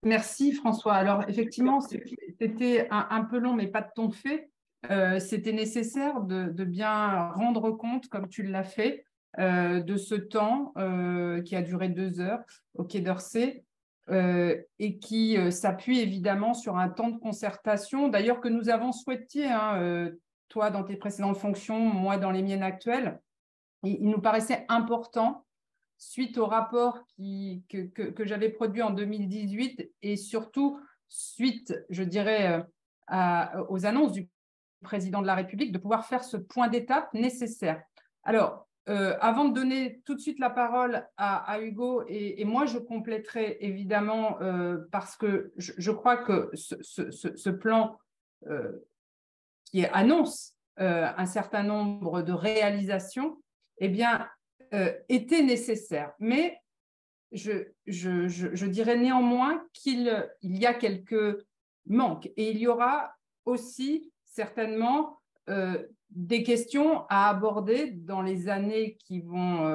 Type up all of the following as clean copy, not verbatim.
Merci François. Alors effectivement, c'était un peu long, mais pas de ton fait. C'était nécessaire de bien rendre compte, comme tu l'as fait, de ce temps qui a duré 2 heures au Quai d'Orsay et qui s'appuie évidemment sur un temps de concertation, d'ailleurs que nous avons souhaité, hein, toi dans tes précédentes fonctions, moi dans les miennes actuelles. Il nous paraissait important suite au rapport que j'avais produit en 2018 et surtout suite, je dirais, aux annonces du président de la République, de pouvoir faire ce point d'étape nécessaire. Alors, avant de donner tout de suite la parole à Hugo, et moi je compléterai évidemment parce que je crois que ce plan qui annonce un certain nombre de réalisations, eh bien, était nécessaire. Mais je dirais néanmoins qu'il y a quelques manques. Et il y aura aussi certainement des questions à aborder dans les années qui vont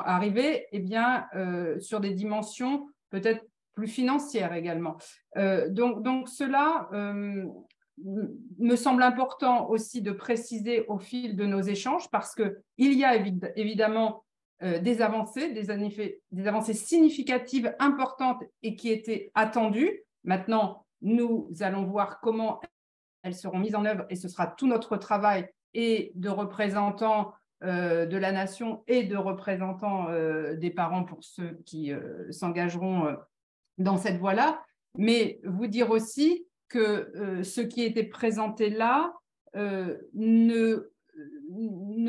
arriver, eh bien, sur des dimensions peut-être plus financières également. Donc cela me semble important aussi de préciser au fil de nos échanges parce qu'il y a évidemment des avancées significatives, importantes et qui étaient attendues. Maintenant, nous allons voir comment elles seront mises en œuvre et ce sera tout notre travail et de représentants de la nation et de représentants des parents pour ceux qui s'engageront dans cette voie-là. Mais vous dire aussi que ce qui était présenté là ne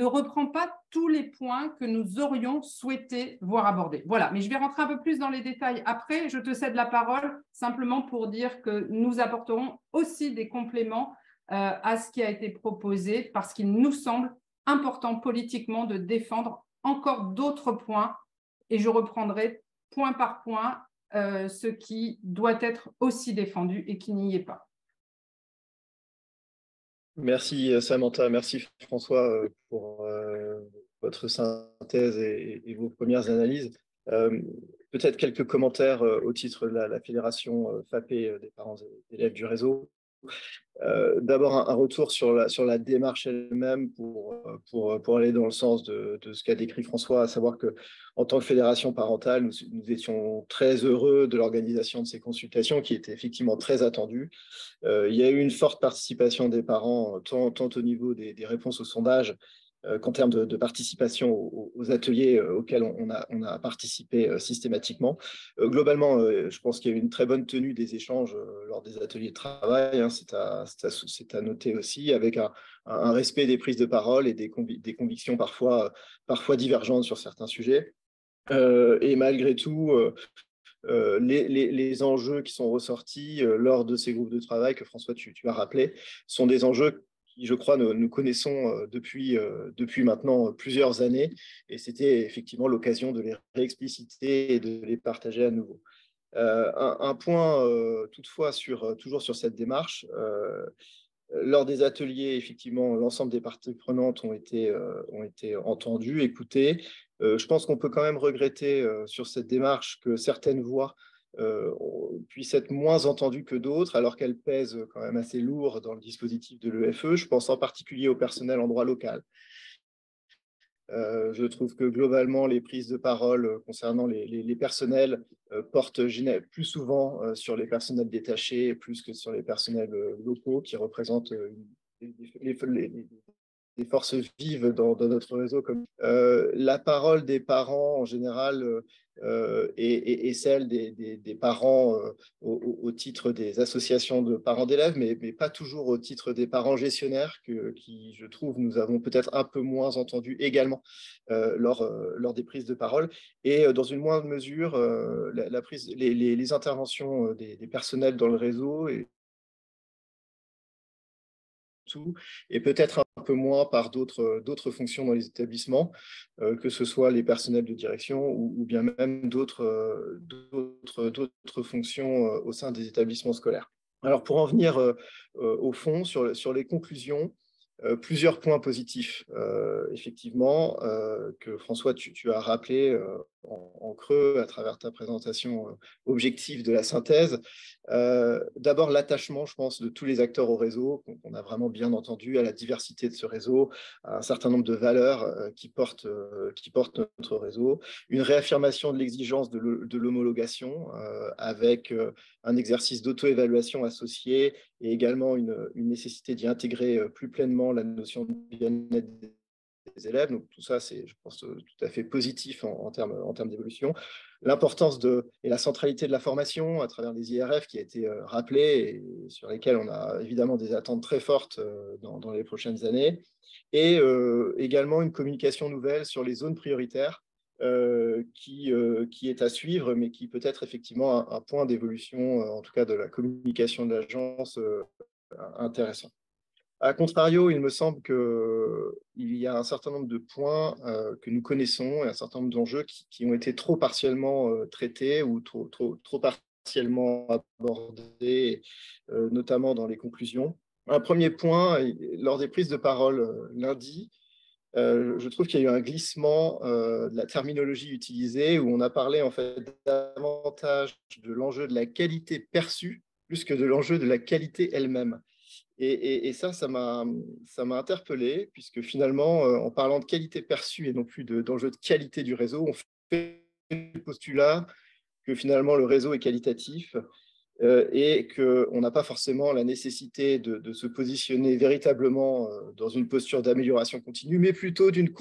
reprend pas tous les points que nous aurions souhaité voir abordés. Voilà, mais je vais rentrer un peu plus dans les détails après. Je te cède la parole simplement pour dire que nous apporterons aussi des compléments à ce qui a été proposé parce qu'il nous semble important politiquement de défendre encore d'autres points et je reprendrai point par point ce qui doit être aussi défendu et qui n'y est pas. Merci Samantha, merci François pour votre synthèse et vos premières analyses. Peut-être quelques commentaires au titre de la fédération FAPé des parents et élèves du réseau. D'abord, un retour sur la démarche elle-même pour aller dans le sens de ce qu'a décrit François, à savoir que en tant que fédération parentale, nous étions très heureux de l'organisation de ces consultations qui étaient effectivement très attendues. Il y a eu une forte participation des parents, tant au niveau des réponses aux sondages qu'en termes de participation aux ateliers auxquels on a participé systématiquement. Globalement, je pense qu'il y a eu une très bonne tenue des échanges lors des ateliers de travail, hein, c'est à noter aussi, avec un respect des prises de parole et des convictions parfois divergentes sur certains sujets. Et malgré tout, les enjeux qui sont ressortis lors de ces groupes de travail que François, tu as rappelé, sont des enjeux qui, je crois, nous connaissons depuis maintenant plusieurs années. Et c'était effectivement l'occasion de les réexpliciter et de les partager à nouveau. Un point, toutefois, toujours sur cette démarche. Lors des ateliers, effectivement, l'ensemble des parties prenantes ont été entendues, écoutées. Je pense qu'on peut quand même regretter sur cette démarche que certaines voix puissent être moins entendues que d'autres, alors qu'elles pèsent quand même assez lourd dans le dispositif de l'EFE. Je pense en particulier au personnel en droit local. Je trouve que globalement, les prises de parole concernant les personnels portent plus souvent sur les personnels détachés plus que sur les personnels locaux qui représentent des forces vives dans notre réseau. La parole des parents en général est celle des parents au titre des associations de parents d'élèves, mais pas toujours au titre des parents gestionnaires qui, je trouve, nous avons peut-être un peu moins entendu également lors des prises de parole. Et dans une moindre mesure, les interventions des personnels dans le réseau et peut-être un peu moins par d'autres fonctions dans les établissements, que ce soit les personnels de direction ou bien même d'autres fonctions au sein des établissements scolaires. Alors pour en venir au fond, sur les conclusions, plusieurs points positifs, effectivement, que François, tu as rappelé en creux à travers ta présentation objective de la synthèse. D'abord, l'attachement, je pense, de tous les acteurs au réseau, qu'on a vraiment bien entendu, à la diversité de ce réseau, à un certain nombre de valeurs qui portent notre réseau, une réaffirmation de l'exigence de l'homologation avec un exercice d'auto-évaluation associé et également une nécessité d'y intégrer plus pleinement la notion de bien-être des élèves. Donc tout ça, c'est, je pense, tout à fait positif en termes d'évolution. L'importance et la centralité de la formation à travers les IRF qui a été rappelée et sur lesquels on a évidemment des attentes très fortes dans les prochaines années. Et également une communication nouvelle sur les zones prioritaires qui est à suivre, mais qui peut être effectivement un point d'évolution, en tout cas de la communication de l'agence, intéressant. A contrario, il me semble qu'il y a un certain nombre de points que nous connaissons et un certain nombre d'enjeux qui ont été trop partiellement traités ou trop partiellement abordés, notamment dans les conclusions. Un premier point, lors des prises de parole lundi, je trouve qu'il y a eu un glissement de la terminologie utilisée où on a parlé en fait davantage de l'enjeu de la qualité perçue plus que de l'enjeu de la qualité elle-même. Et ça m'a interpellé, puisque finalement, en parlant de qualité perçue et non plus d'enjeu de qualité du réseau, on fait le postulat que finalement le réseau est qualitatif et qu'on n'a pas forcément la nécessité de se positionner véritablement dans une posture d'amélioration continue, mais plutôt d'une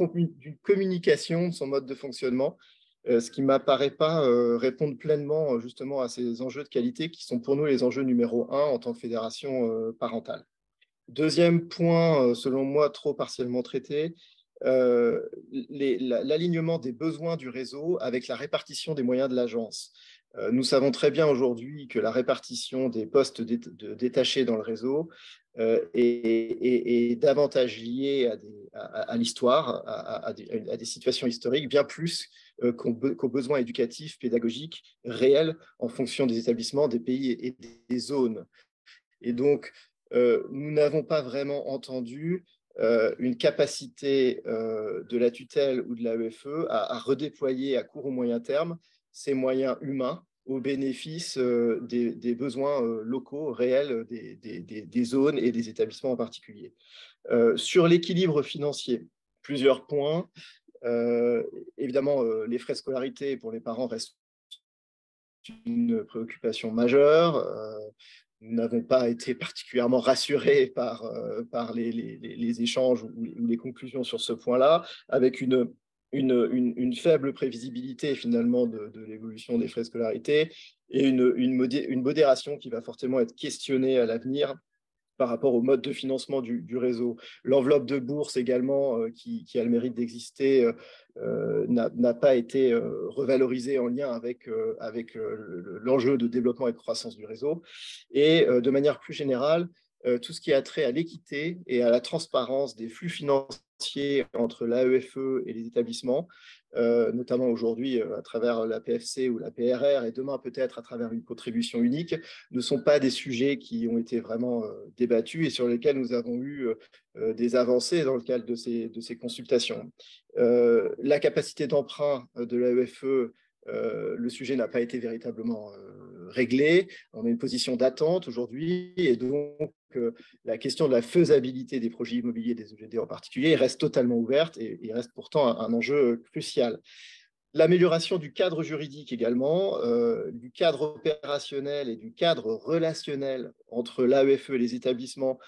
communication de son mode de fonctionnement, ce qui ne m'apparaît pas répondre pleinement justement à ces enjeux de qualité qui sont pour nous les enjeux numéro un en tant que fédération parentale. Deuxième point, selon moi, trop partiellement traité, l'alignement des besoins du réseau avec la répartition des moyens de l'agence. Nous savons très bien aujourd'hui que la répartition des postes détachés dans le réseau est davantage liée à l'histoire, à des situations historiques, bien plus qu'aux besoins éducatifs, pédagogiques, réels, en fonction des établissements, des pays et des zones. Et donc, nous n'avons pas vraiment entendu une capacité de la tutelle ou de l'AEFE à redéployer à court ou moyen terme ces moyens humains au bénéfice des besoins locaux, réels des zones et des établissements en particulier. Sur l'équilibre financier, plusieurs points. Évidemment, les frais de scolarité pour les parents restent une préoccupation majeure. Nous n'avons pas été particulièrement rassurés par les échanges ou les conclusions sur ce point-là, avec une faible prévisibilité finalement de l'évolution des frais de scolarité et une modération qui va fortement être questionnée à l'avenir par rapport au mode de financement du réseau. L'enveloppe de bourse également, qui a le mérite d'exister, n'a pas été revalorisée en lien avec l'enjeu de développement et de croissance du réseau. Et de manière plus générale, tout ce qui a trait à l'équité et à la transparence des flux financiers entre l'AEFE et les établissements, notamment aujourd'hui à travers la PFC ou la PRR et demain peut-être à travers une contribution unique, ne sont pas des sujets qui ont été vraiment débattus et sur lesquels nous avons eu des avancées dans le cadre de ces consultations. La capacité d'emprunt de l'AEFE, le sujet n'a pas été véritablement réglé. On a une position d'attente aujourd'hui et donc la question de la faisabilité des projets immobiliers des EGD en particulier reste totalement ouverte et reste pourtant un enjeu crucial. L'amélioration du cadre juridique également, du cadre opérationnel et du cadre relationnel entre l'AEFE et les établissements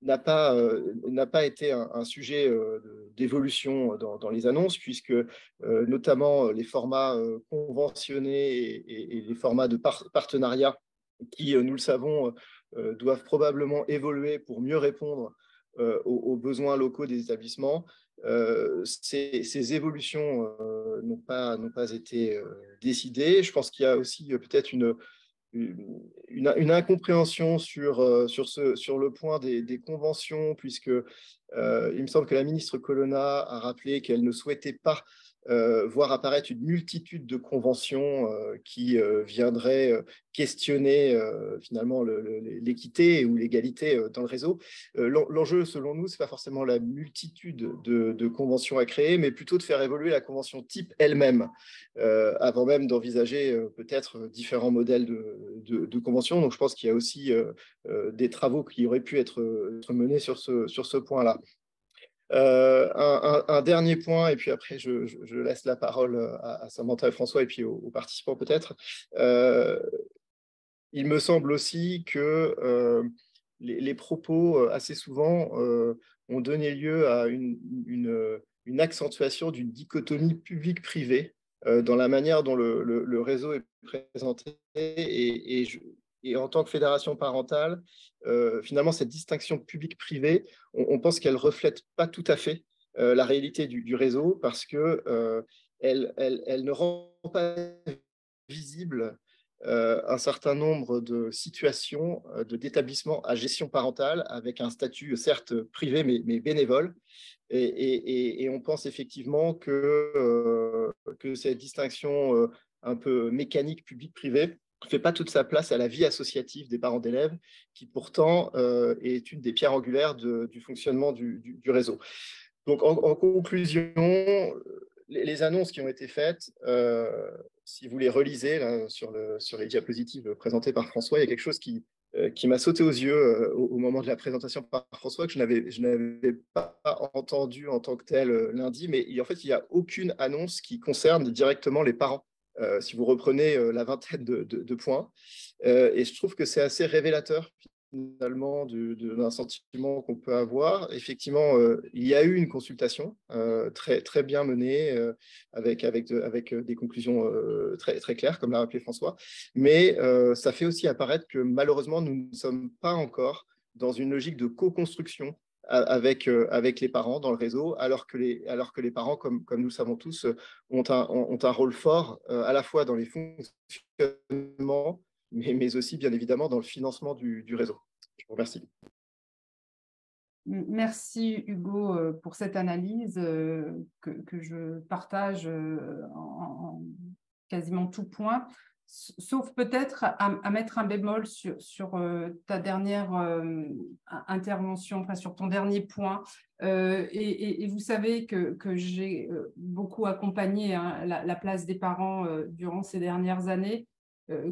n'a pas été un sujet d'évolution dans les annonces, puisque notamment les formats conventionnés et les formats de partenariat qui, nous le savons, doivent probablement évoluer pour mieux répondre aux besoins locaux des établissements. Ces évolutions n'ont pas été décidées. Je pense qu'il y a aussi peut-être une incompréhension sur le point des conventions, puisque il me semble que la ministre Colonna a rappelé qu'elle ne souhaitait pas voir apparaître une multitude de conventions qui viendraient questionner finalement l'équité ou l'égalité dans le réseau. L'enjeu, selon nous, ce n'est pas forcément la multitude de conventions à créer, mais plutôt de faire évoluer la convention type elle-même, avant même d'envisager peut-être différents modèles de conventions. Donc, je pense qu'il y a aussi des travaux qui auraient pu être menés sur ce point-là. Un dernier point, et puis après je laisse la parole à Samantha et François et puis aux participants peut-être. Il me semble aussi que les propos assez souvent ont donné lieu à une accentuation d'une dichotomie public-privé dans la manière dont le réseau est présenté et en tant que fédération parentale, finalement, cette distinction public-privé, on pense qu'elle ne reflète pas tout à fait la réalité du réseau parce qu'elle elle ne rend pas visible un certain nombre de situations d'établissements à gestion parentale avec un statut certes privé mais bénévole. Et on pense effectivement que cette distinction un peu mécanique public-privé ne fait pas toute sa place à la vie associative des parents d'élèves, qui pourtant est une des pierres angulaires du fonctionnement du réseau. Donc, en conclusion, les annonces qui ont été faites, si vous les relisez là, sur les diapositives présentées par François, il y a quelque chose qui m'a sauté aux yeux au moment de la présentation par François, que je n'avais pas entendu en tant que tel lundi, mais en fait, il n'y a aucune annonce qui concerne directement les parents. Si vous reprenez la vingtaine de points. Et je trouve que c'est assez révélateur finalement d'un sentiment qu'on peut avoir. Effectivement, il y a eu une consultation très, très bien menée avec des conclusions très, très claires, comme l'a rappelé François. Mais ça fait aussi apparaître que malheureusement, nous ne sommes pas encore dans une logique de co-construction avec les parents dans le réseau, alors que les parents, comme nous le savons tous, ont un rôle fort à la fois dans les fonctionnements, mais aussi bien évidemment dans le financement du réseau. Je vous remercie. Merci Hugo pour cette analyse que je partage en quasiment tout point, sauf peut-être à mettre un bémol sur ta dernière intervention, enfin sur ton dernier point. Et vous savez que j'ai beaucoup accompagné la place des parents durant ces dernières années,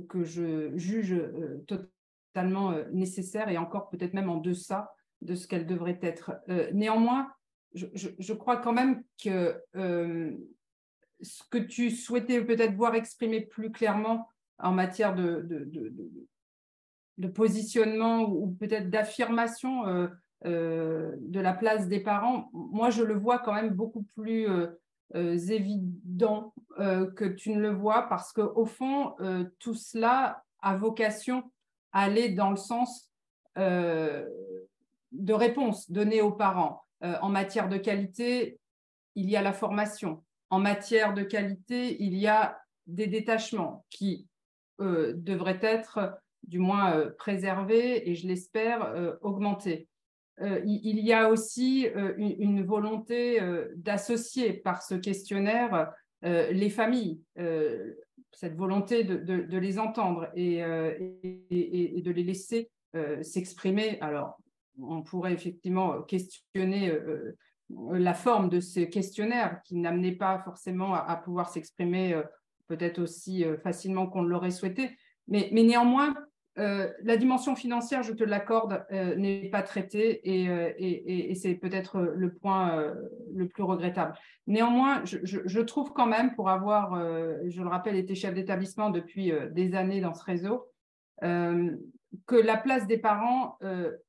que je juge totalement nécessaire et encore peut-être même en deçà de ce qu'elle devrait être. Néanmoins, je crois quand même que ce que tu souhaitais peut-être voir exprimé plus clairement en matière de positionnement ou peut-être d'affirmation de la place des parents, moi je le vois quand même beaucoup plus évident que tu ne le vois, parce qu'au fond, tout cela a vocation à aller dans le sens de réponses données aux parents. En matière de qualité, il y a la formation. En matière de qualité, il y a des détachements qui devraient être du moins préservés et, je l'espère, augmentés. Il y a aussi une volonté d'associer par ce questionnaire les familles, cette volonté de les entendre et de les laisser s'exprimer. Alors, on pourrait effectivement questionner la forme de ce questionnaire qui n'amenait pas forcément à pouvoir s'exprimer peut-être aussi facilement qu'on l'aurait souhaité. Mais néanmoins, la dimension financière, je te l'accorde, n'est pas traitée et c'est peut-être le point le plus regrettable. Néanmoins, je trouve quand même, pour avoir, je le rappelle, été chef d'établissement depuis des années dans ce réseau, que la place des parents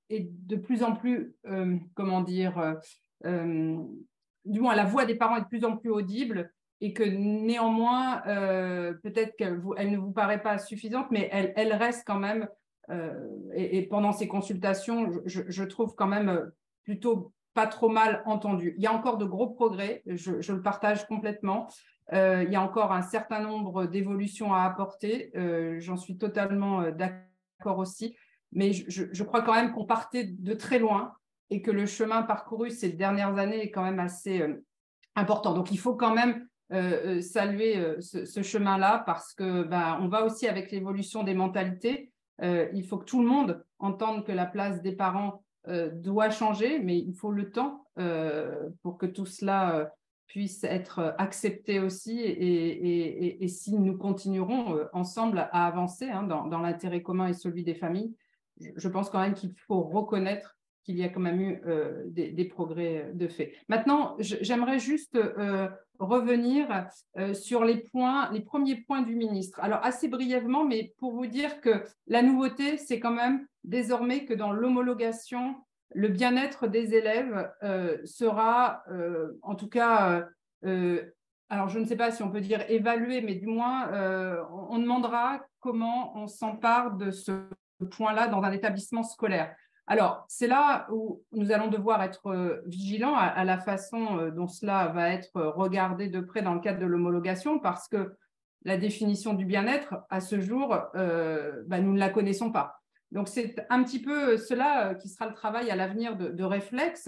est de plus en plus, comment dire, du moins la voix des parents est de plus en plus audible, et que néanmoins, peut-être qu'elle ne vous paraît pas suffisante, mais elle reste quand même, et pendant ces consultations, je trouve quand même plutôt pas trop mal entendue. Il y a encore de gros progrès, je le partage complètement. Il y a encore un certain nombre d'évolutions à apporter, j'en suis totalement d'accord aussi, mais je crois quand même qu'on partait de très loin et que le chemin parcouru ces dernières années est quand même assez important. Donc, il faut quand même saluer ce chemin-là parce que on va aussi avec l'évolution des mentalités. Il faut que tout le monde entende que la place des parents doit changer, mais il faut le temps pour que tout cela puisse être accepté aussi. Et si nous continuerons ensemble à avancer dans l'intérêt commun et celui des familles, je pense quand même qu'il faut reconnaître qu'il y a quand même eu des progrès de fait. Maintenant, j'aimerais juste revenir sur les premiers points du ministre. Alors, assez brièvement, mais pour vous dire que la nouveauté, c'est quand même désormais que dans l'homologation, le bien-être des élèves sera, en tout cas, alors je ne sais pas si on peut dire évalué, mais du moins, on demandera comment on s'empare de ce point-là dans un établissement scolaire. Alors, c'est là où nous allons devoir être vigilants à la façon dont cela va être regardé de près dans le cadre de l'homologation, parce que la définition du bien-être, à ce jour, nous ne la connaissons pas. Donc, c'est un petit peu cela qui sera le travail à l'avenir de Réflexe,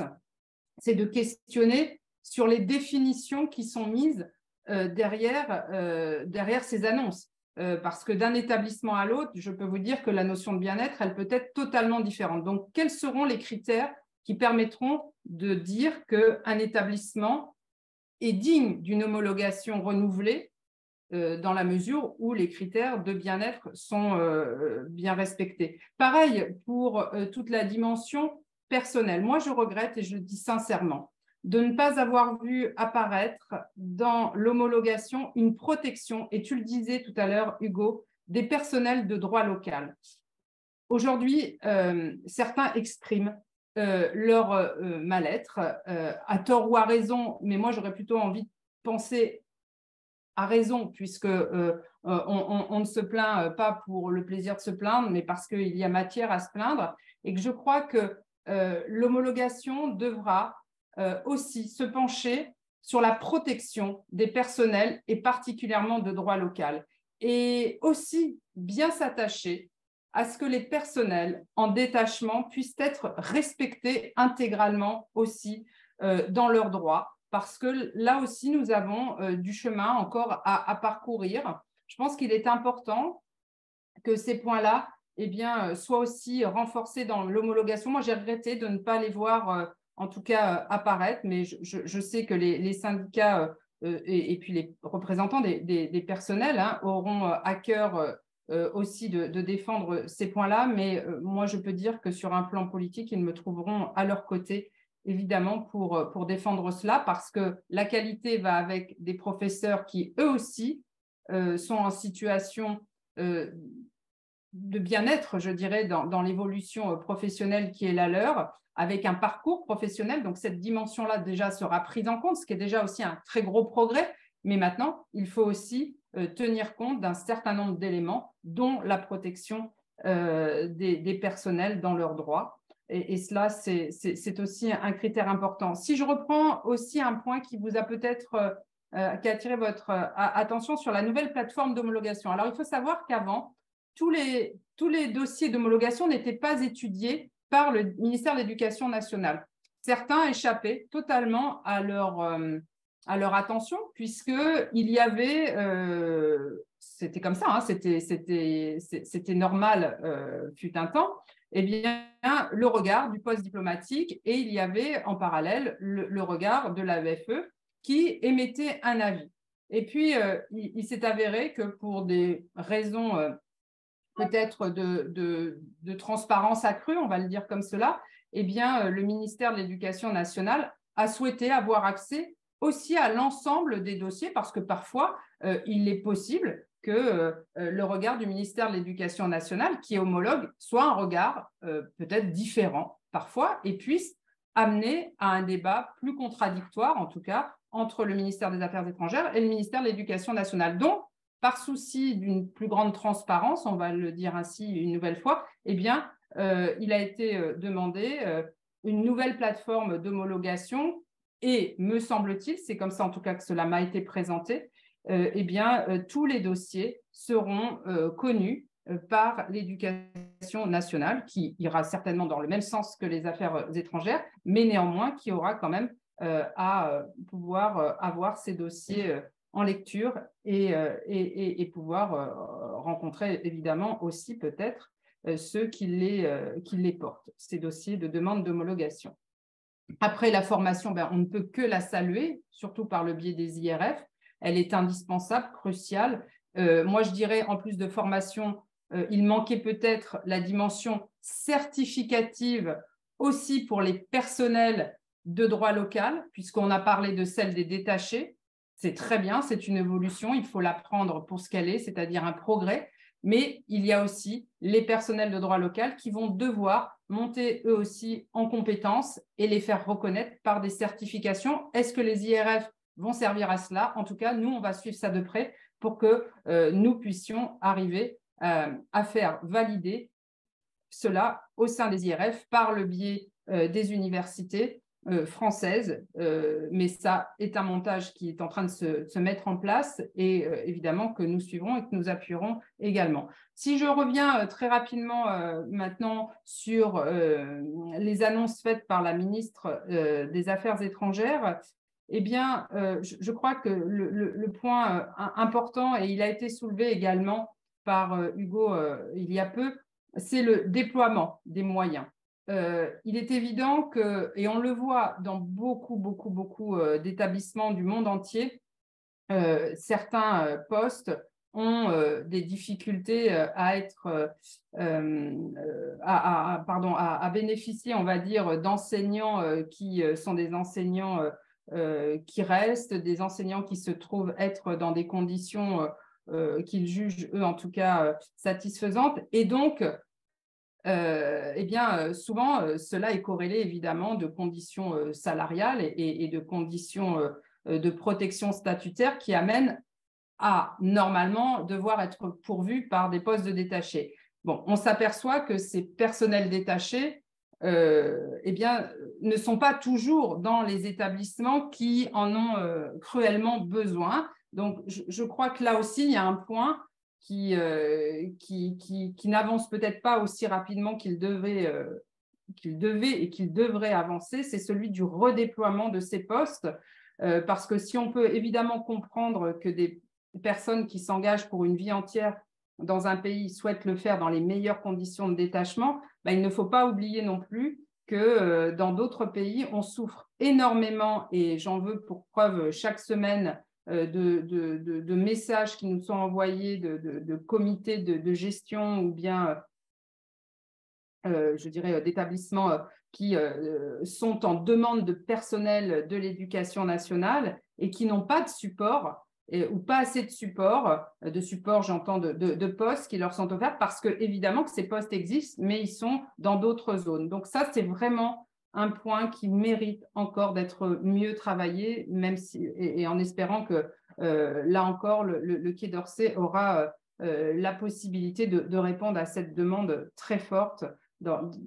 c'est de questionner sur les définitions qui sont mises derrière ces annonces. Parce que d'un établissement à l'autre, je peux vous dire que la notion de bien-être, elle peut être totalement différente. Donc, quels seront les critères qui permettront de dire qu'un établissement est digne d'une homologation renouvelée dans la mesure où les critères de bien-être sont bien respectés. Pareil pour toute la dimension personnelle. Moi, je regrette, et je le dis sincèrement, de ne pas avoir vu apparaître dans l'homologation une protection, et tu le disais tout à l'heure, Hugo, des personnels de droit local. Aujourd'hui, certains expriment leur mal-être, à tort ou à raison, mais moi j'aurais plutôt envie de penser à raison, puisque on ne se plaint pas pour le plaisir de se plaindre, mais parce qu'il y a matière à se plaindre, et que je crois que l'homologation devra aussi se pencher sur la protection des personnels et particulièrement de droit local, et aussi bien s'attacher à ce que les personnels en détachement puissent être respectés intégralement aussi dans leurs droits, parce que là aussi nous avons du chemin encore à parcourir. Je pense qu'il est important que ces points-là soient aussi renforcés dans l'homologation. Moi, j'ai regretté de ne pas les voir en tout cas apparaître, mais je sais que les syndicats et puis les représentants des personnels auront à cœur aussi de défendre ces points-là, mais moi je peux dire que sur un plan politique, ils me trouveront à leur côté, évidemment, pour défendre cela, parce que la qualité va avec des professeurs qui, eux aussi, sont en situation de bien-être, je dirais, dans l'évolution professionnelle qui est la leur, avec un parcours professionnel. Donc, cette dimension-là déjà sera prise en compte, ce qui est déjà aussi un très gros progrès. Mais maintenant, il faut aussi tenir compte d'un certain nombre d'éléments, dont la protection des personnels dans leurs droits. Et cela, c'est aussi un critère important. Si je reprends aussi un point qui vous a peut-être qui a attiré votre attention sur la nouvelle plateforme d'homologation. Alors, il faut savoir qu'avant, tous les dossiers d'homologation n'étaient pas étudiés par le ministère de l'Éducation nationale. Certains échappaient totalement à leur attention, puisqu'il y avait, c'était comme ça, c'était normal, fut un temps, eh bien, le regard du poste diplomatique, et il y avait en parallèle le regard de l'AEFE qui émettait un avis. Et puis, il s'est avéré que pour des raisons peut-être de transparence accrue, on va le dire comme cela, eh bien, le ministère de l'Éducation nationale a souhaité avoir accès aussi à l'ensemble des dossiers, parce que parfois, il est possible que le regard du ministère de l'Éducation nationale, qui est homologue, soit un regard peut-être différent parfois, et puisse amener à un débat plus contradictoire, en tout cas, entre le ministère des Affaires étrangères et le ministère de l'Éducation nationale. Donc, par souci d'une plus grande transparence, on va le dire ainsi une nouvelle fois, eh bien, il a été demandé une nouvelle plateforme d'homologation, et me semble-t-il, c'est comme ça en tout cas que cela m'a été présenté, tous les dossiers seront connus par l'Éducation nationale, qui ira certainement dans le même sens que les Affaires étrangères, mais néanmoins qui aura quand même à pouvoir avoir ces dossiers en lecture et pouvoir rencontrer évidemment aussi peut-être ceux qui les portent, ces dossiers de demande d'homologation. Après la formation, on ne peut que la saluer, surtout par le biais des IRF. Elle est indispensable, cruciale. Moi, je dirais, en plus de formation, il manquait peut-être la dimension certificative aussi pour les personnels de droit local, puisqu'on a parlé de celle des détachés. C'est très bien, c'est une évolution, il faut la prendre pour ce qu'elle est, c'est-à-dire un progrès. Mais il y a aussi les personnels de droit local qui vont devoir monter eux aussi en compétences et les faire reconnaître par des certifications. Est-ce que les IRF vont servir à cela? En tout cas, nous, on va suivre ça de près pour que nous puissions arriver à faire valider cela au sein des IRF par le biais des universités françaises, mais ça est un montage qui est en train de se mettre en place et évidemment que nous suivrons et que nous appuierons également. Si je reviens très rapidement maintenant sur les annonces faites par la ministre des Affaires étrangères, eh bien, je crois que le point important, et il a été soulevé également par Hugo il y a peu, c'est le déploiement des moyens. Il est évident que, et on le voit dans beaucoup d'établissements du monde entier, certains postes ont des difficultés à bénéficier, on va dire, d'enseignants qui sont des enseignants qui restent, des enseignants qui se trouvent être dans des conditions qu'ils jugent, eux, en tout cas, satisfaisantes. Et donc, souvent, cela est corrélé évidemment de conditions salariales et de conditions de protection statutaire qui amènent à normalement devoir être pourvus par des postes de détachés. Bon, on s'aperçoit que ces personnels détachés ne sont pas toujours dans les établissements qui en ont cruellement besoin. Donc, je crois que là aussi, il y a un point qui n'avance peut-être pas aussi rapidement qu'il devait et qu'il devrait avancer, c'est celui du redéploiement de ces postes. Parce que si on peut évidemment comprendre que des personnes qui s'engagent pour une vie entière dans un pays souhaitent le faire dans les meilleures conditions de détachement, il ne faut pas oublier non plus que dans d'autres pays, on souffre énormément, et j'en veux pour preuve chaque semaine de messages qui nous sont envoyés de comités de gestion ou bien, je dirais, d'établissements qui sont en demande de personnel de l'éducation nationale et qui n'ont pas de support ou pas assez de support, j'entends, de postes qui leur sont offerts parce que évidemment que ces postes existent, mais ils sont dans d'autres zones. Donc ça, c'est vraiment un point qui mérite encore d'être mieux travaillé, même si, et en espérant que là encore, le Quai d'Orsay aura la possibilité de répondre à cette demande très forte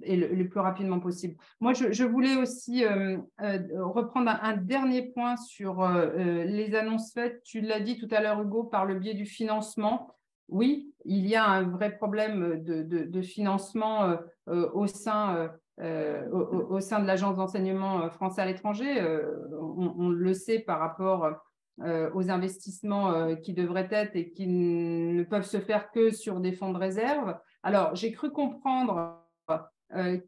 et le plus rapidement possible. Moi, je voulais aussi reprendre un dernier point sur les annonces faites. Tu l'as dit tout à l'heure, Hugo, par le biais du financement. Oui, il y a un vrai problème de financement au sein de l'Agence d'enseignement français à l'étranger. On le sait par rapport aux investissements qui devraient être et qui ne peuvent se faire que sur des fonds de réserve. Alors, j'ai cru comprendre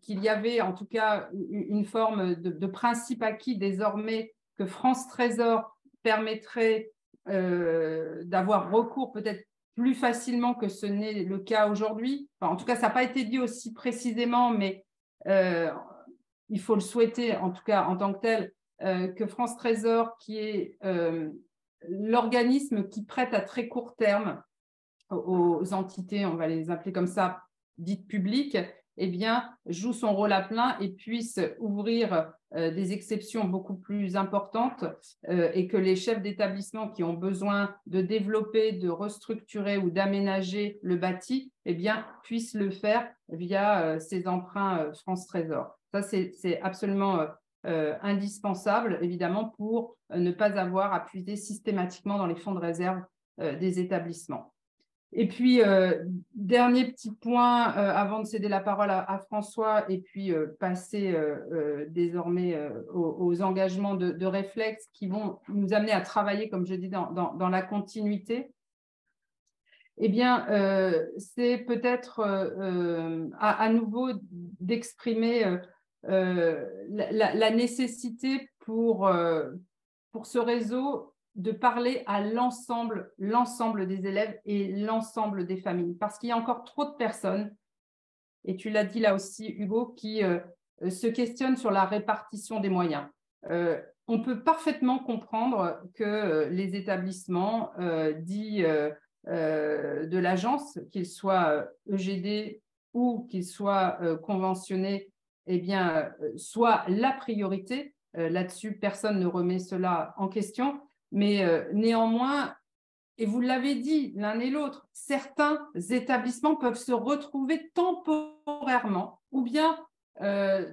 qu'il y avait en tout cas une forme de principe acquis désormais que France Trésor permettrait d'avoir recours peut-être plus facilement que ce n'est le cas aujourd'hui. Enfin, en tout cas, ça n'a pas été dit aussi précisément, mais il faut le souhaiter en tout cas en tant que tel, que France Trésor, qui est l'organisme qui prête à très court terme aux entités, on va les appeler comme ça, dites publiques, joue son rôle à plein et puisse ouvrir des exceptions beaucoup plus importantes et que les chefs d'établissement qui ont besoin de développer, de restructurer ou d'aménager le bâti, puissent le faire via ces emprunts France Trésor. Ça, c'est absolument indispensable, évidemment, pour ne pas avoir à puiser systématiquement dans les fonds de réserve des établissements. Et puis, dernier petit point avant de céder la parole à François et puis passer désormais aux engagements de réflexe qui vont nous amener à travailler, comme je dis, dans la continuité. Eh bien, c'est peut-être à nouveau d'exprimer la nécessité pour ce réseau de parler à l'ensemble des élèves et l'ensemble des familles. Parce qu'il y a encore trop de personnes, et tu l'as dit là aussi, Hugo, qui se questionnent sur la répartition des moyens. On peut parfaitement comprendre que les établissements dits de l'agence, qu'ils soient EGD ou qu'ils soient conventionnés, eh bien, soit la priorité. Là-dessus, personne ne remet cela en question. Mais néanmoins, et vous l'avez dit l'un et l'autre, certains établissements peuvent se retrouver temporairement ou bien de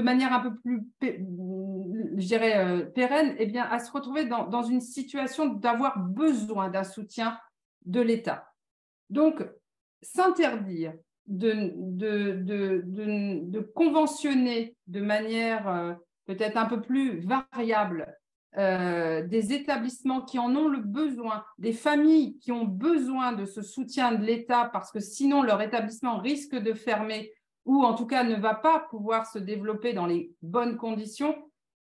manière un peu plus, je dirais, pérenne, eh bien, à se retrouver dans une situation d'avoir besoin d'un soutien de l'État. Donc, s'interdire de conventionner de manière peut-être un peu plus variable des établissements qui en ont le besoin, des familles qui ont besoin de ce soutien de l'État parce que sinon leur établissement risque de fermer ou en tout cas ne va pas pouvoir se développer dans les bonnes conditions,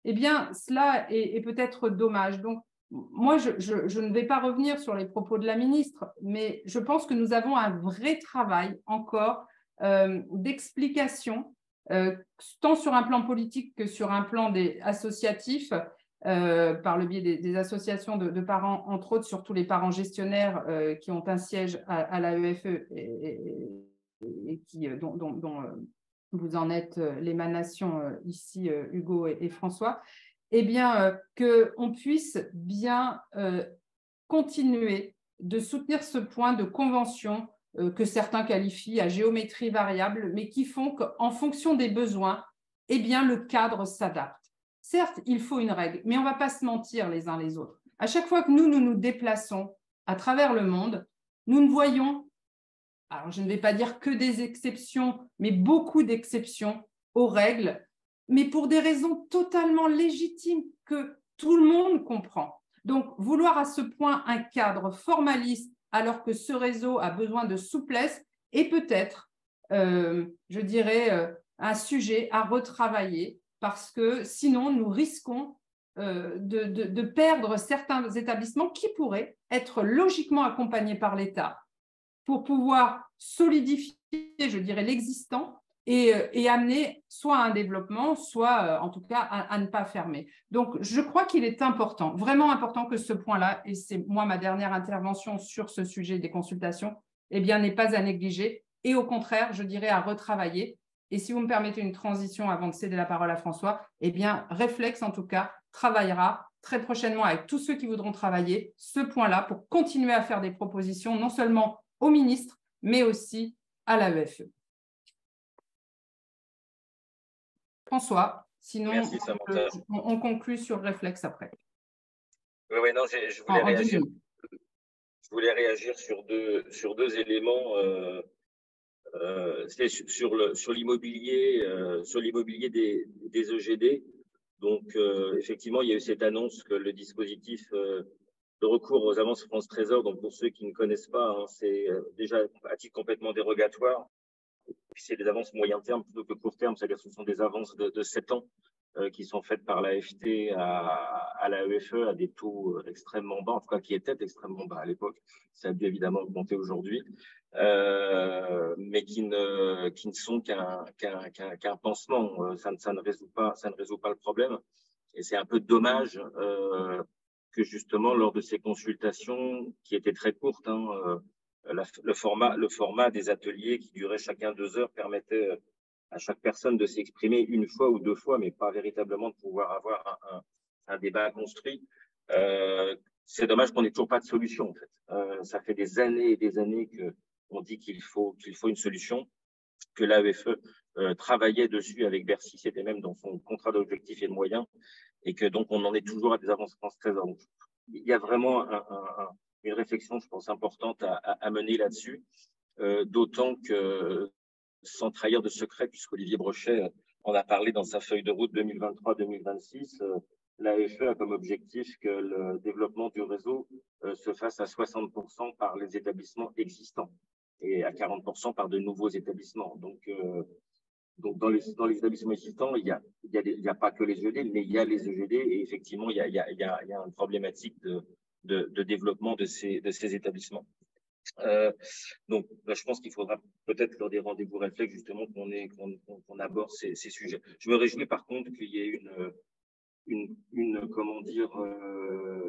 eh bien cela est peut-être dommage. Donc moi, je ne vais pas revenir sur les propos de la ministre, mais je pense que nous avons un vrai travail encore d'explication, tant sur un plan politique que sur un plan associatif, par le biais des associations de parents, entre autres, surtout les parents gestionnaires qui ont un siège à l'AEFE et dont vous en êtes l'émanation ici, Hugo et François. Eh bien, qu'on puisse bien continuer de soutenir ce point de convention que certains qualifient à géométrie variable, mais qui font qu'en fonction des besoins, eh bien, le cadre s'adapte. Certes, il faut une règle, mais on ne va pas se mentir les uns les autres. À chaque fois que nous nous déplaçons à travers le monde, nous ne voyons, alors je ne vais pas dire que des exceptions, mais beaucoup d'exceptions aux règles, mais pour des raisons totalement légitimes que tout le monde comprend. Donc, vouloir à ce point un cadre formaliste alors que ce réseau a besoin de souplesse est peut-être, je dirais, un sujet à retravailler parce que sinon, nous risquons de perdre certains établissements qui pourraient être logiquement accompagnés par l'État pour pouvoir solidifier, je dirais, l'existant et amener soit à un développement, soit en tout cas à ne pas fermer. Donc, je crois qu'il est important, vraiment important que ce point-là, et c'est moi ma dernière intervention sur ce sujet des consultations, eh bien, n'est pas à négliger et au contraire, je dirais à retravailler. Et si vous me permettez une transition avant de céder la parole à François, eh bien, Réflexe, en tout cas, travaillera très prochainement avec tous ceux qui voudront travailler ce point-là pour continuer à faire des propositions, non seulement au ministre, mais aussi à l'AEFE. François, sinon merci, on conclut sur Réflexe après. Oui, non, je voulais réagir sur deux éléments. C'est sur l'immobilier des EGD. Donc, effectivement, il y a eu cette annonce que le dispositif de recours aux avances France Trésor, donc pour ceux qui ne connaissent pas, hein, c'est déjà à titre complètement dérogatoire. Puis c'est des avances moyen terme plutôt que court terme, c'est-à-dire que ce sont des avances de 7 ans qui sont faites par l'AFT à l'AEFE à des taux extrêmement bas, en tout cas qui étaient extrêmement bas à l'époque. Ça a dû évidemment augmenter aujourd'hui, mais qui ne sont qu'un pansement. Ça ne résout pas le problème. Et c'est un peu dommage que justement lors de ces consultations qui étaient très courtes, hein, le format des ateliers qui duraient chacun 2 heures permettait à chaque personne de s'exprimer une fois ou 2 fois, mais pas véritablement de pouvoir avoir un débat construit. C'est dommage qu'on n'ait toujours pas de solution, en fait. Ça fait des années et des années qu'on dit qu'il faut une solution, que l'AEFE travaillait dessus avec Bercy, c'était même dans son contrat d'objectifs et de moyens, et que donc on en est toujours à des avances France Trésor. Il y a vraiment une réflexion, je pense, importante à mener là-dessus, d'autant que, sans trahir de secret, puisqu'Olivier Brochet en a parlé dans sa feuille de route 2023-2026, l'AFE a comme objectif que le développement du réseau se fasse à 60% par les établissements existants et à 40% par de nouveaux établissements. Donc dans les établissements existants, il y a pas que les EGD, mais il y a les EGD et effectivement, il y a une problématique de développement de ces établissements. Donc, là, je pense qu'il faudra peut-être lors des rendez-vous réflexes justement qu'on aborde ces sujets. Je me réjouis par contre qu'il y ait comment dire,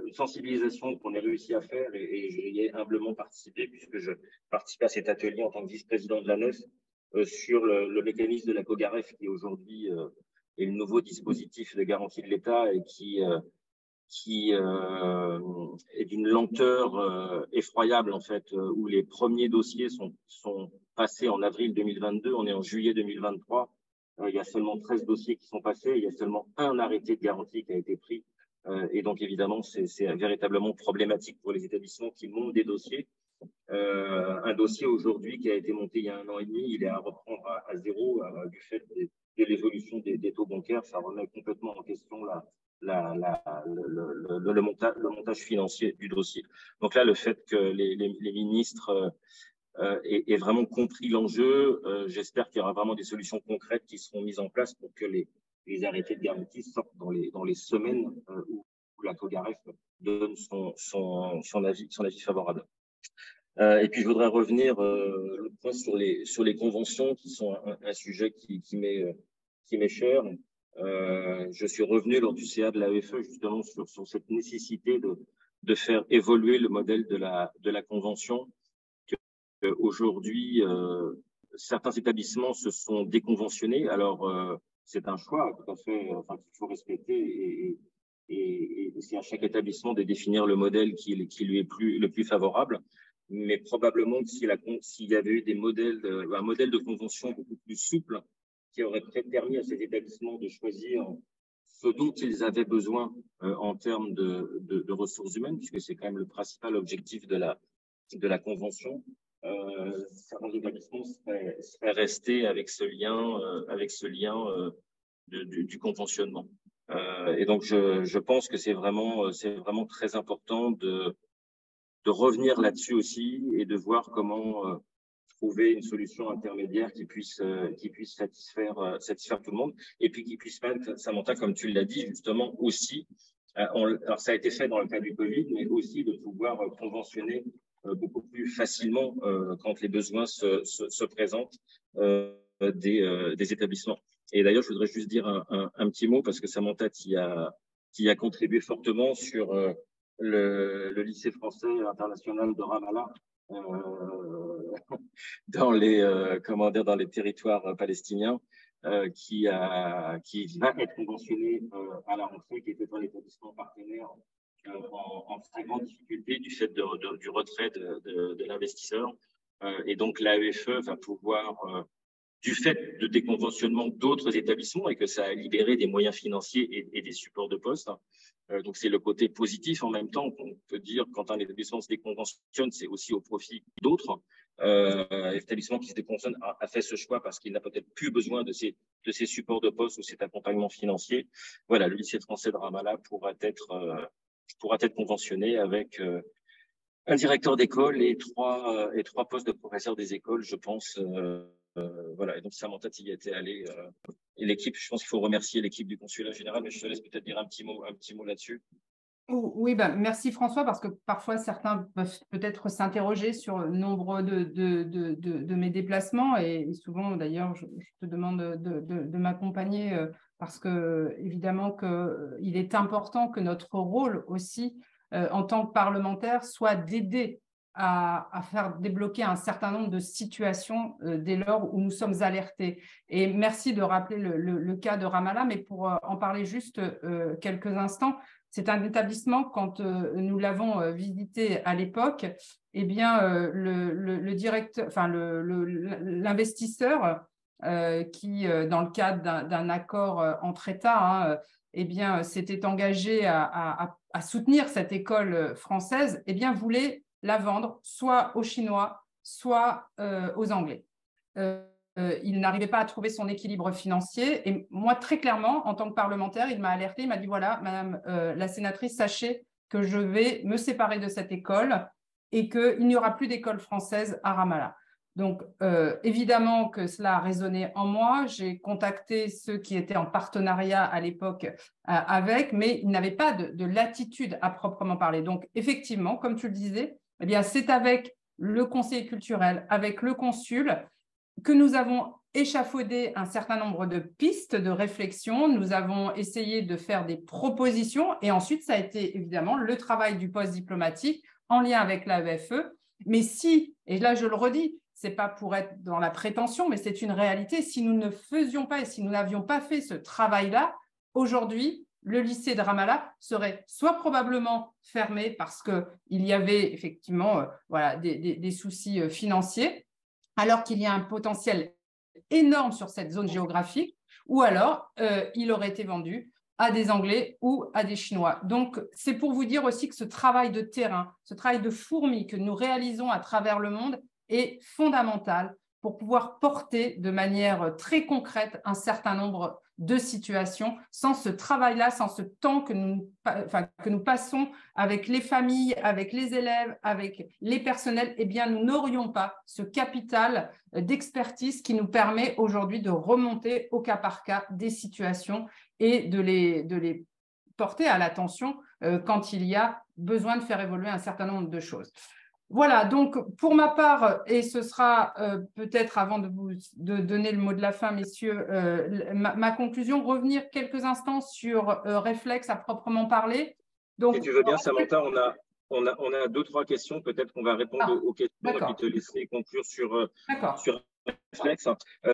une sensibilisation qu'on ait réussi à faire et j'y ai humblement participé puisque je participe à cet atelier en tant que vice-président de la NEF sur le mécanisme de la COGAREF qui aujourd'hui est le nouveau dispositif de garantie de l'État et qui est d'une lenteur effroyable en fait, où les premiers dossiers sont passés en avril 2022, on est en juillet 2023. Il y a seulement 13 dossiers qui sont passés, il y a seulement un arrêté de garantie qui a été pris. Et donc, évidemment, c'est véritablement problématique pour les établissements qui montent des dossiers. Un dossier aujourd'hui qui a été monté il y a 1 an et demi, il est à reprendre à zéro du fait de l'évolution des taux bancaires. Ça remet complètement en question le montage financier du dossier. Donc là, le fait que les ministres et vraiment compris l'enjeu. J'espère qu'il y aura vraiment des solutions concrètes qui seront mises en place pour que les arrêtés de garantie sortent dans les semaines où la COGAREF donne son avis favorable. Et puis, je voudrais revenir le point sur les conventions qui sont un sujet qui m'est cher. Je suis revenu lors du CA de l'AFE justement sur cette nécessité de faire évoluer le modèle de la convention. Aujourd'hui, certains établissements se sont déconventionnés. Alors, c'est un choix tout à fait qu'il faut respecter et c'est à chaque établissement de définir le modèle qui lui est le plus favorable. Mais probablement que s'il y avait eu un modèle de convention beaucoup plus souple qui aurait peut-être permis à ces établissements de choisir ce dont ils avaient besoin en termes de ressources humaines, puisque c'est quand même le principal objectif de la convention. Certains établissements seraient restés avec ce lien du conventionnement. Et donc, je pense que c'est vraiment très important de revenir là-dessus aussi et de voir comment trouver une solution intermédiaire qui puisse satisfaire tout le monde et puis qui puisse mettre, Samantha, comme tu l'as dit, justement aussi, alors ça a été fait dans le cas du Covid, mais aussi de pouvoir conventionner beaucoup plus facilement quand les besoins se présentent des établissements. Et d'ailleurs, je voudrais juste dire un petit mot parce que Samantha t'y a contribué fortement sur le lycée français international de Ramallah dans les territoires palestiniens qui va être conventionné à la rentrée, qui était un établissement partenaire en très grande difficulté du fait du retrait de l'investisseur. Et donc, l'AEFE va pouvoir, du fait de déconventionnement d'autres établissements et que ça a libéré des moyens financiers et des supports de poste. Donc, c'est le côté positif en même temps qu'on peut dire quand un établissement se déconventionne, c'est aussi au profit d'autres. L'établissement qui se déconventionne a fait ce choix parce qu'il n'a peut-être plus besoin de ces supports de poste ou cet accompagnement financier. Voilà, le lycée français de Ramallah pourra être conventionné avec un directeur d'école et trois postes de professeurs des écoles, je pense. Voilà, et donc Samantha y était allée. Et l'équipe, je pense qu'il faut remercier l'équipe du consulat général, mais je te laisse peut-être dire un petit mot là-dessus. Oui, merci François, parce que parfois certains peuvent peut-être s'interroger sur le nombre de mes déplacements et souvent d'ailleurs je te demande de m'accompagner parce que évidemment qu'il est important que notre rôle aussi en tant que parlementaire soit d'aider à faire débloquer un certain nombre de situations dès lors où nous sommes alertés. Et merci de rappeler le cas de Ramallah, mais pour en parler juste quelques instants, c'est un établissement, quand nous l'avons visité à l'époque, eh bien, le directeur, enfin, l'investisseur qui, dans le cadre d'un accord entre États, eh bien, s'était engagé à soutenir cette école française, eh bien, voulait la vendre soit aux Chinois, soit aux Anglais. Il n'arrivait pas à trouver son équilibre financier. Et moi, très clairement, en tant que parlementaire, il m'a alerté, il m'a dit, voilà, Madame la sénatrice, sachez que je vais me séparer de cette école et qu'il n'y aura plus d'école française à Ramallah. Donc, évidemment que cela a résonné en moi. J'ai contacté ceux qui étaient en partenariat à l'époque avec, mais ils n'avaient pas de latitude à proprement parler. Donc, effectivement, comme tu le disais, eh bien, c'est avec le conseiller culturel, avec le consul, que nous avons échafaudé un certain nombre de pistes de réflexion. Nous avons essayé de faire des propositions et ensuite, ça a été évidemment le travail du poste diplomatique en lien avec l'AEFE. Mais si, et là je le redis, ce n'est pas pour être dans la prétention, mais c'est une réalité, si nous ne faisions pas et si nous n'avions pas fait ce travail-là, aujourd'hui, le lycée de Ramallah serait soit probablement fermé parce qu'il y avait effectivement voilà, des soucis financiers, alors qu'il y a un potentiel énorme sur cette zone géographique, ou alors il aurait été vendu à des Anglais ou à des Chinois. Donc, c'est pour vous dire aussi que ce travail de terrain, ce travail de fourmi que nous réalisons à travers le monde est fondamental pour pouvoir porter de manière très concrète un certain nombre de situations. Sans ce travail-là, sans ce temps que nous passons avec les familles, avec les élèves, avec les personnels, eh bien, nous n'aurions pas ce capital d'expertise qui nous permet aujourd'hui de remonter au cas par cas des situations et de les porter à l'attention quand il y a besoin de faire évoluer un certain nombre de choses. Voilà, donc pour ma part, et ce sera peut-être avant de vous donner le mot de la fin, messieurs, ma conclusion, revenir quelques instants sur Réflexe à proprement parler. Donc, si tu veux bien, Samantha, on a 2-3 questions. Peut-être qu'on va répondre aux questions et puis te laisser conclure sur Réflexe.